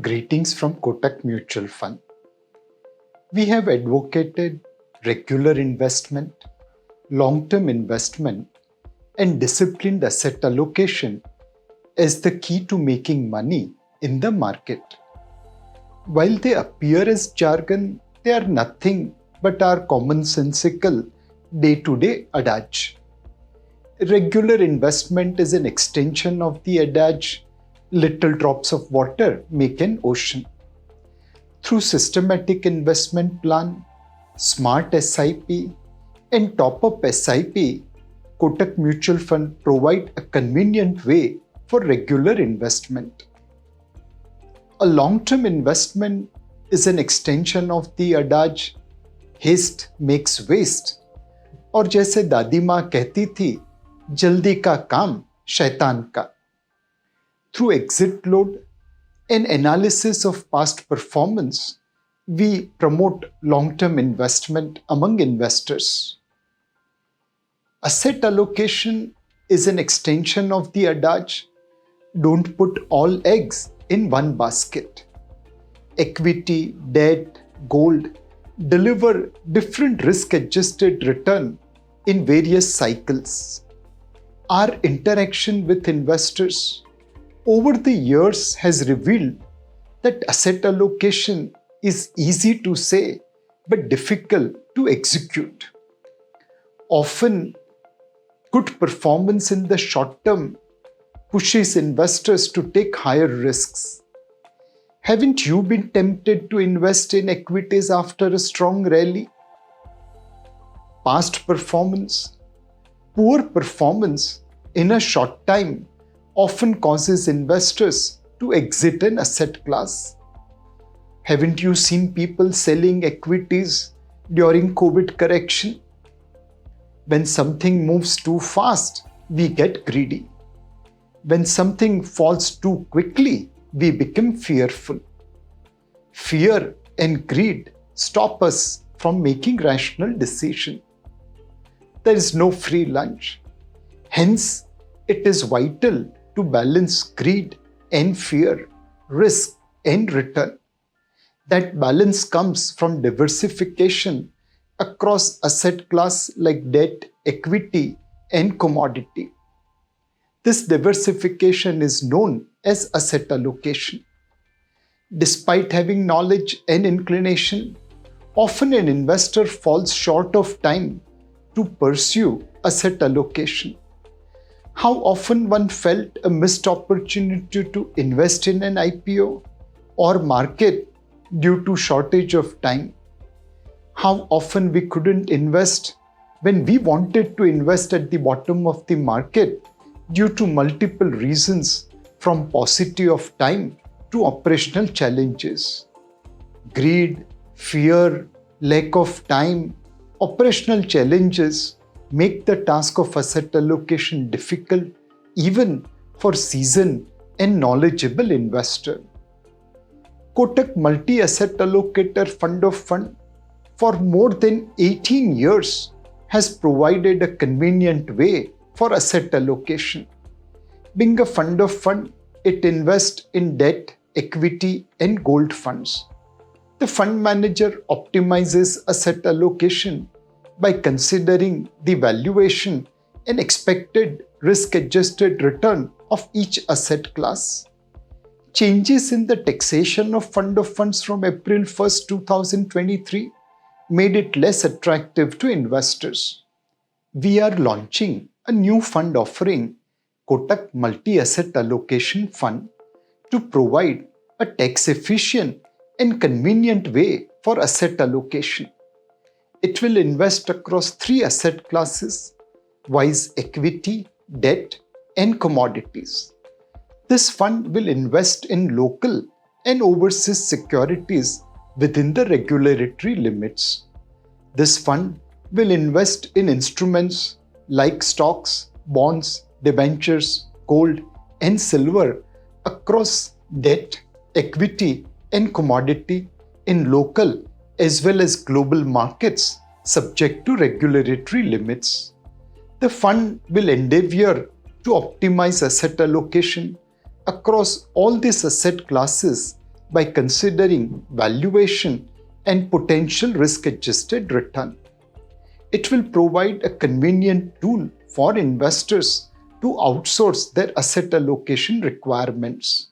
Greetings from Kotak Mutual Fund. We have advocated regular investment, long-term investment, and disciplined asset allocation as the key to making money in the market. While they appear as jargon, they are nothing but our commonsensical day-to-day adage. Regular investment is an extension of the adage, little drops of water make an ocean. Through systematic investment plan, smart SIP, and top-up SIP, Kotak Mutual Fund provide a convenient way for regular investment. A long-term investment is an extension of the adage, haste makes waste, और जैसे दादी माँ कहती थी, जल्दी का काम शैतान का. Through exit load and analysis of past performance, we promote long-term investment among investors. Asset allocation is an extension of the adage, don't put all eggs in one basket. Equity, debt, gold deliver different risk-adjusted return in various cycles. Our interaction with investors over the years has revealed that asset allocation is easy to say but difficult to execute. Often, good performance in the short term pushes investors to take higher risks. Haven't you been tempted to invest in equities after a strong rally? Past performance, poor performance in a short time often causes investors to exit an asset class. Haven't you seen people selling equities during COVID correction? When something moves too fast, we get greedy. When something falls too quickly, we become fearful. Fear and greed stop us from making rational decisions. There is no free lunch. Hence, it is vital to balance greed and fear, risk and return. That balance comes from diversification across asset class like debt, equity, and commodity. This diversification is known as asset allocation. Despite having knowledge and inclination, often an investor falls short of time to pursue asset allocation. How often one felt a missed opportunity to invest in an IPO or market due to shortage of time. How often we couldn't invest when we wanted to invest at the bottom of the market due to multiple reasons from paucity of time to operational challenges. Greed, fear, lack of time, operational challenges make the task of asset allocation difficult even for seasoned and knowledgeable investor. Kotak Multi-Asset Allocator Fund of Fund for more than 18 years has provided a convenient way for asset allocation. Being a fund of fund, it invests in debt, equity and gold funds. The fund manager optimizes asset allocation by considering the valuation and expected risk-adjusted return of each asset class. Changes in the taxation of fund of funds from April 1st, 2023 made it less attractive to investors. We are launching a new fund offering, Kotak Multi-Asset Allocation Fund, to provide a tax-efficient and convenient way for asset allocation. It will invest across 3 asset classes, viz. Equity, debt, and commodities. This fund will invest in local and overseas securities within the regulatory limits. This fund will invest in instruments like stocks, bonds, debentures, gold, and silver across debt, equity, and commodity in local as well as global markets subject to regulatory limits. The fund will endeavor to optimize asset allocation across all these asset classes by considering valuation and potential risk adjusted return. It will provide a convenient tool for investors to outsource their asset allocation requirements.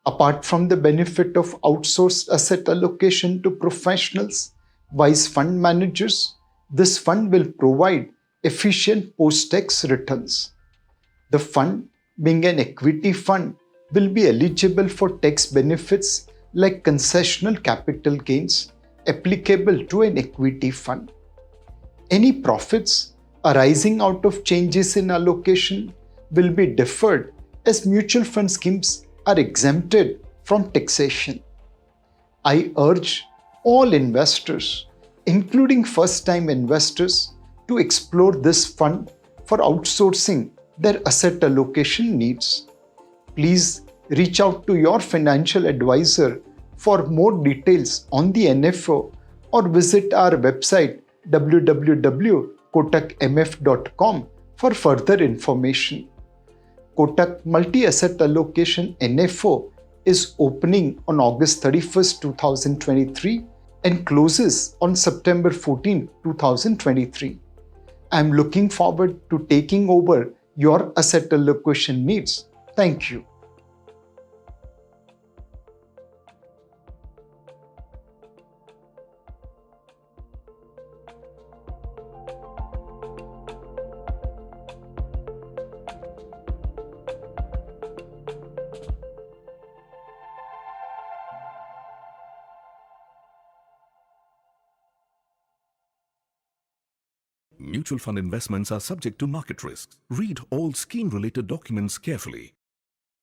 Apart from the benefit of outsourced asset allocation to professionals, wise fund managers, this fund will provide efficient post tax returns. The fund, being an equity fund, will be eligible for tax benefits like concessional capital gains applicable to an equity fund. Any profits arising out of changes in allocation will be deferred as mutual fund schemes are exempted from taxation. I urge all investors, including first time investors, to explore this fund for outsourcing their asset allocation needs. Please reach out to your financial advisor for more details on the NFO or visit our website www.kotakmf.com for further information. Kotak Multi-Asset Allocation NFO is opening on August 31st, 2023 and closes on September 14, 2023. I am looking forward to taking over your asset allocation needs. Thank you. Mutual fund investments are subject to market risks. Read all scheme-related documents carefully.